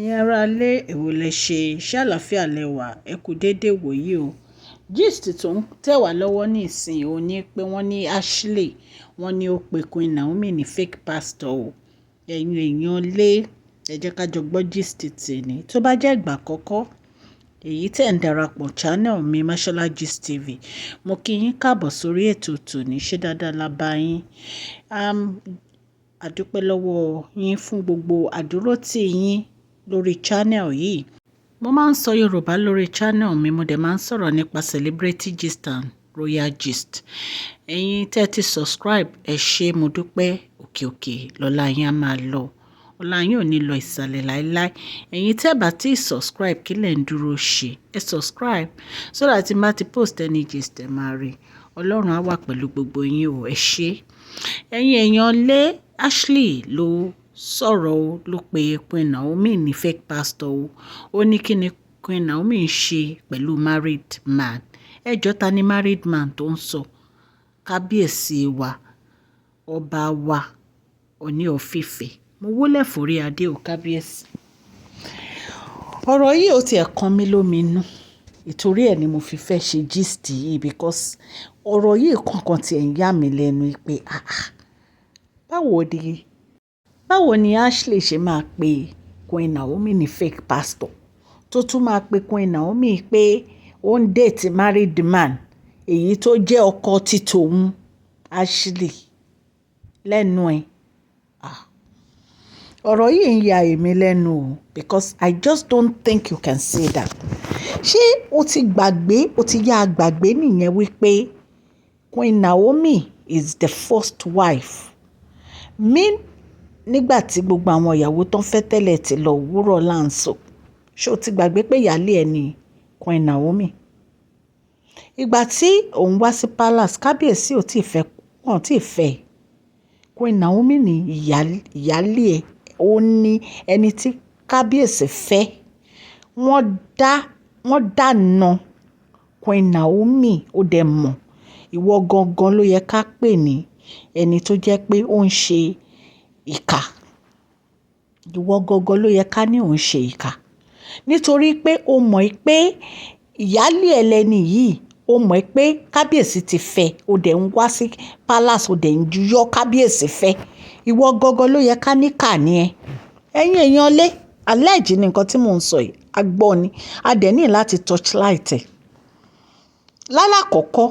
Ẹ̀yin aráalé, èwo lẹ ṣe? Ṣé àlàáfíà lẹ wà? Ẹ kú dédé wòyí o. Gist tó ń tẹ̀ wá lọ́wọ́ ní ìsìn ò ní pé wọ́n ní Ashley, wọ́n ní ó pe Queen Naomi ní fake pastor o. Ẹ̀yin èèyàn lé, ẹ jẹ́ ká jọ gbọ́ gist tèmi. Tó bá jẹ́ ìgbà àkọ́kọ́ èyí tẹ̀ ń darapọ̀ channel mi Mashola Gist TV, mo kí yín káàbọ̀ sórí ètò tòní. Ṣé dáadáa la bá yín? A dúpẹ́ lọ́wọ́ yín fún gbogbo àdúrótì yín lórí channel yìí. Mo máa ń sọ Yorùbá lórí channel mi, mo dẹ̀ máa ń sọ̀rọ̀ nípa celebrity gist and royal gist. Ẹ̀yin tẹ́ ti subscribe, ẹ ṣé, mo dúpẹ́. Òkè òkè lọ́lá yín á máa lọ. Ọlá yín ò ní lọ ìsàlẹ̀ láéláé. Ẹ̀yin tẹ́ bá ti subscribe, kí lẹ̀ ń dúró ṣe? Ẹ subscribe so that tí n bá ti post any gist ẹ máa rí. Ọlọ́run á wà pẹ̀lú gbogbo yín o, ẹ ṣé. Ẹ̀yin èèyàn lé, Ashley ló sọ̀rọ̀ o, ló pe Queen Naomi ní fake pastor o. Ó ní kí ni Queen Naomi ń ṣe pẹ̀lú married man. Ẹ jọ̀ọ́, ta ni married man tó ń sọ? Kábíyèsí wa, ọba wa, Ọọ̀ni of Ifẹ̀. Mo wólẹ̀ forí adé o kábíyèsí. Ọ̀rọ̀ yìí ó tiẹ̀ kan mí lóminú. Ìtorí ẹ̀ ni mo fi fẹ́ ṣe gist yìí because ọ̀rọ̀ yìí kankan tiẹ̀ ń yà mí lẹ́nu pé báwo ni Ashley ṣe máa pe Queen Naomi ní fake pastor tó tún máa pe Queen Naomi pé ó ń date married man èyí tó jẹ́ ọkọ ti tòun. Ashley lẹ́nu ẹ̀. Ọ̀rọ̀ yìí ń ya èmi lẹ́nu o because I just don't think you can say that. Ṣé o ti gbàgbé, o ti yá gbàgbé nìyẹn wípé Queen Naomi is the first wife. Nígbà tí gbogbo àwọn ìyàwó tó ń fẹ́ tẹ́lẹ̀ ti lọ wúrọ̀ láǹṣọ. Ṣé o ti gbàgbé pé ìyálé ẹ ni Queen Naomi? Ìgbà tí òun wá sí palace, kábíyèsí ò tí ì fẹ́. Queen Naomi ni ìyálé ẹ, ó ní ẹni tí kábíyèsí fẹ́. Wọ́n dáná Queen Naomi, ó dẹ̀ mọ̀. Ìwọ gangan ló yẹ ká pè ní ẹni tó jẹ́ pé ó ń ṣe ìkà. Ìwọ gangan ló yẹ ká ní òun ṣe ìkà. Nítorí pé o mọ̀ pé ìyálé ẹlẹ́ni yìí, o mọ̀ pé kábíyèsí ti fẹ́, o dẹ̀ ń wá sí palace, o dẹ̀ ń yọ kábíyèsí fẹ́. Ìwọ gangan ló yẹ ká ní kà ní ẹ. Ẹ̀yin èèyàn lé, allege ni nǹkan tí mò ń sọ yìí, a gbọ́ ni, a dẹ̀ ní láti torchlight ẹ̀. Lálàkọ́kọ́,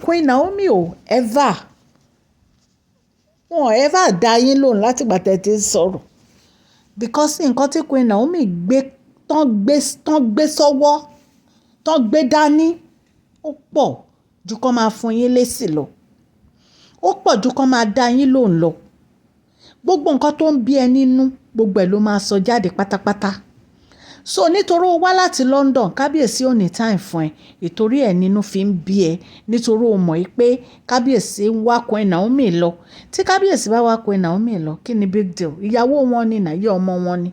Queen Naomi ò ever dá yín lóhùn láti ìgbà tẹ́ ti ń sọ̀rọ̀ because nǹkan tí Queen Naomi tán gbé sọ́wọ́, tán gbé dání, ó pọ̀ ju kán máa fún yín lésì lọ. Ó pọ̀ ju kán máa dá yín lóhùn lọ. Gbogbo nǹkan tó ń bí ẹ nínú, gbogbo ẹ̀ ló máa sọ jáde pátápátá. So nítorí ó wá láti London, kábíyèsí ò ní time fún ẹ. Ìtorí ẹ̀ nínú fi ń bí ẹ. Nítorí ó mọ̀ pé kábíyèsí ń wá Queen Naomi lọ. Tí kábíyèsí bá wá Queen Naomi lọ, kí ni big deal? Ìyàwó wọn ni nà, ìyá ọmọ wọn ni.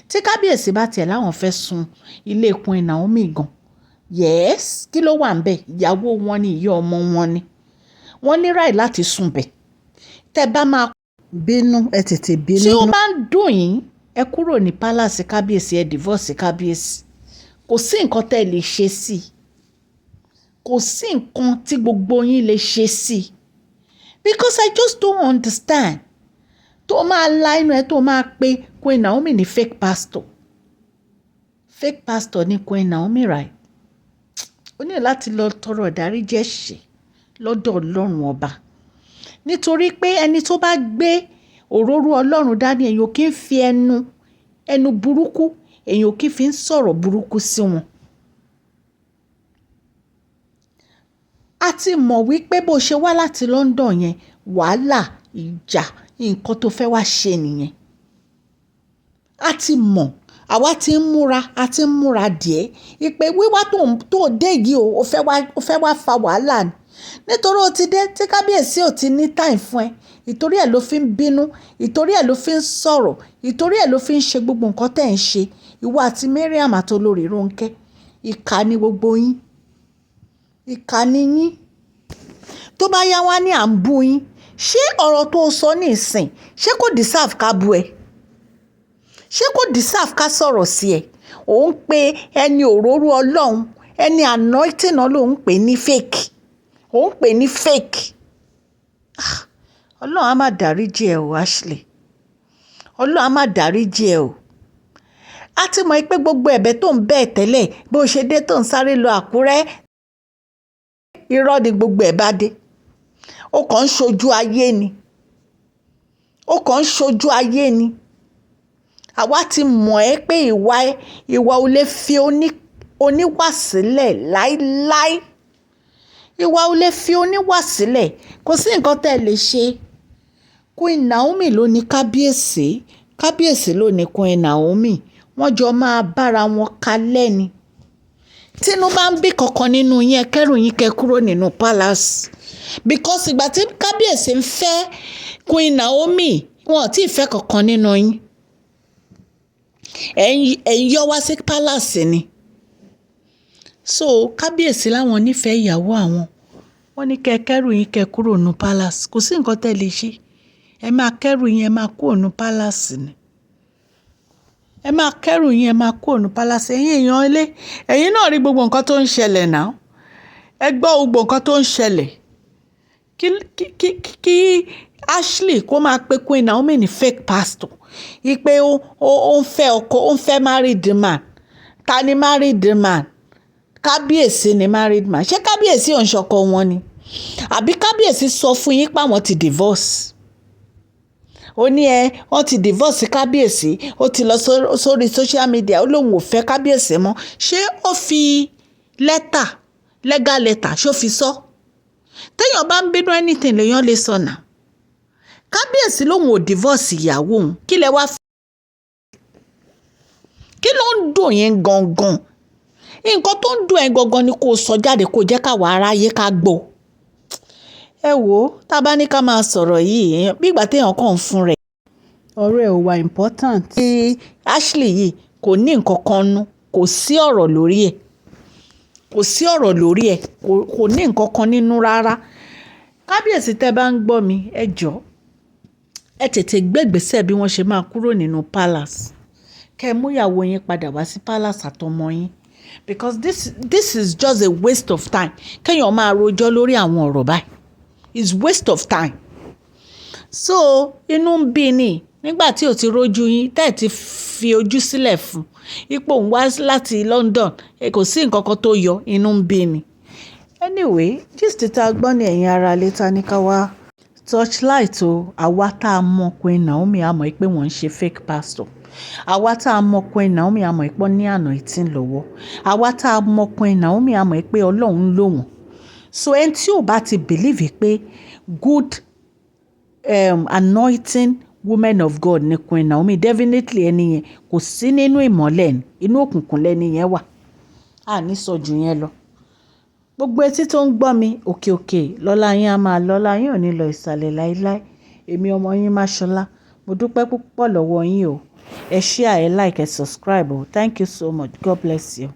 Tí kábíyèsí bá tiẹ̀ láwọn fẹ́ sun ilé Queen Naomi gan. Yes, kí ló wà ńbẹ̀? Ìyàwó wọn ni, ìyá ọmọ wọn ni. Wọ́n ní right láti sun bẹ̀. Tẹ́ bá máa bínú, ẹ tètè bínú. Tí ó bá ń dùn yín, ẹ kúrò ní palace kábíyèsí, ẹ divorce kábíyèsí. Kò sí nǹkan tẹ́ lè ṣe sí i. Kò sí nǹkan tí gbogbo yín lè ṣe sí i. Because I just don't understand. Tó máa la inú ẹ tó máa pe Queen Naomi ní fake pastor. Fake pastor ní Queen Naomi, right? Ó ní láti lọ tọrọ ìdáríjì ẹ̀ṣẹ̀ lọ́dọ̀ Ọlọ́run ọba. Nítorí pé ẹni tó bá gbé òróró Ọlọ́run dání, èèyàn kì í fi ẹnu burúkú, èèyàn kì í fi ń sọ̀rọ̀ burúkú sí wọn. A ti mọ̀ wípé bó ṣe wá láti London yẹn, wàhálà, ìjà, nǹkan tó fẹ́ wá ṣe nìyẹn. A ti mọ̀, àwa ti ń múra díẹ̀, ìpè wíwá tó dé yìí o fẹ́ wá fa wàhálà ni. Nítorí ó ti dé tí kábíyèsí ò ti ní time fún ẹ. Ìtorí ẹ̀ ló fi ń bínú, ìtorí ẹ̀ ló fi ń sọ̀rọ̀, ìtorí ẹ̀ ló fi ń ṣe gbogbo nǹkan tẹ́ ń ṣe. Ìwọ àti Mariam àti olórí Rónkẹ́, ìkà ni gbogbo yín. Ìkà ni yín. Tó bá yá wá ní à ń bú yín, ṣé ọ̀rọ̀ tó sọ ní ìsìn, ṣé kò deserve ká bú ẹ? ṣé kò deserve ká sọ̀rọ̀ sí ẹ? Òun pe ẹni òróró Ọlọ́run, ẹni anointing Ọlọ́run pè ní fake. Òun pè ní fake. Ọlọ́run á má dáríjì ẹ o, Ashley. Ọlọ́run á má dáríjì ẹ o. A ti mọ̀ pé gbogbo ẹ̀bẹ̀ tó ń bẹ̀ tẹ́lẹ̀ bó ṣe dé tó ń sáré lọ Àkúrẹ́, irọ́ ni gbogbo ẹ̀ bá dé. Ó kàn ń ṣojú ayé ni. Ó kàn ń ṣojú ayé ni. Àwa ti mọ̀ ẹ́ pé ìwà ò lè fi oníwà sílẹ̀ láíláí. Ìwà ò lè fi oníwà sílẹ̀. Kò sí nǹkan tẹ́ ẹ lè ṣe. Queen Naomi ló ní kábíyèsí. Kábíyèsí ló ní Queen Naomi. Wọ́n jọ máa bára wọn kalẹ̀ ni. Tínú bá ń bí kankan nínú yín, kẹ́rù yín kẹ́ kúrò nínú palace. Because ìgbà tí kábíyèsí ń fẹ́ Queen Naomi, wọn ò tí ì fẹ́ kankan nínú yín. Ẹ̀yin yọ wá sí palace ni. So kábíyèsí láwọn nífẹ̀ẹ́ ìyàwó àwọn. Wọ́n ní kẹ́rù yín kẹ́ kúrò nínú palace. Kò sí nǹkan tẹ́ lè ṣe. Ẹ máa kẹ́rù yín, ẹ máa kúrò nínú palace ni. Ẹ máa kẹ́rù yín, ẹ máa kúrò nínú palace. Ẹ̀yin èèyàn ilé, ẹ̀yin náà rí gbogbo nǹkan tó ń ṣẹlẹ̀ náà. Ẹ gbọ́ gbogbo nǹkan tó ń ṣẹlẹ̀. Kí Ashley kó máa pe Queen Naomi ní fake pastor. Ipe ó ń fẹ́ ọkọ, ó ń fẹ́ married man. Ta ni married man? Kábíyèsí ni married man. Ṣé kábíyèsí ò ń ṣọkọ wọn ni? Àbí kábíyèsí sọ fún yín pé àwọn ti divorce? Ó ní wọ́n ti divorce kábíyèsí. Ó ti lọ sórí social media. Ó lóun ò fẹ́ kábíyèsí mọ́. Ṣé ó fi legal letter ṣó fi sọ? Téèyàn bá ń bínú anything lèèyàn lè sọ náà. Kábíyèsí lóun ò divorce ìyàwó òun. Kí lẹ wá kí ló ń dùn yín gangan? Nǹkan tó ń dùn ẹ́ gangan ni kó sọ jáde, kó jẹ́ káwa aráyé ká gbọ́. Ẹ wò ó, tá a bá ní ká máa sọ̀rọ̀ yìí, bí ìgbà téèyàn kàn ń fún rẹ̀. Ọ̀rọ̀ ẹ̀ ò wà important. Tí Ashley yìí kò ní nǹkan kan nú, kò sí ọ̀rọ̀ lórí ẹ̀. Kò sí ọ̀rọ̀ lórí ẹ̀. Kò ní nǹkan kan nínú rárá. Kábíyèsí tẹ́ bá ń gbọ́ mi, ẹ jọ̀ọ́. Ẹ tètè gbé ìgbésẹ̀ bí wọ́n ṣe máa kúrò nínú palace. Kẹ́ ẹ mú ìyàwó yín padà wá sí palace àtọmọ yín. Because this is just a waste of time. Kéèyàn máa rojọ́ lórí àwọn ọ̀rọ̀ báyìí. It's waste of time. So inú ń bí ni nígbà tí ò ti rójú yín, tẹ́ ẹ̀ ti fi ojú sílẹ̀ fún. Ipò ń wá láti London, kò sí nǹkan kan tó yọ, inú ń bí ni. Anyway, gist tá gbọ́ ní ẹ̀yin ará ilé ta ní ká wá torchlight o. Àwa tá a mọ̀ Queen Naomi a mọ̀ pé wọ́n ń ṣe fake pastor. Àwa tá a mọ̀ Queen Naomi a mọ̀ pé wọ́n ní anointing lọ́wọ́. Àwa tá a mọ̀ Queen Naomi a mọ̀ pé Ọlọ́run lò wọ́n. So ẹni tí ò bá ti believe pé good anointing women of God ni Queen Naomi, definitely ẹni yẹn kò sí nínú ìmọ́lẹ̀ ni, inú òkùnkùn lẹ́ni yẹn wà. A ní sọ jù yẹn lọ. Gbogbo etí tó ń gbọ́ mi, òkè òkè lọ́lá yín á máa lọ́lá yín ò ní lọ ìsàlẹ̀ láíláí. Èmi ọmọ yín Máṣọlá. Mo dúpẹ́ púpọ̀ lọ́wọ́ yín o. Ẹ share, ẹ like, ẹ subscribe o. Thank you so much. God bless you.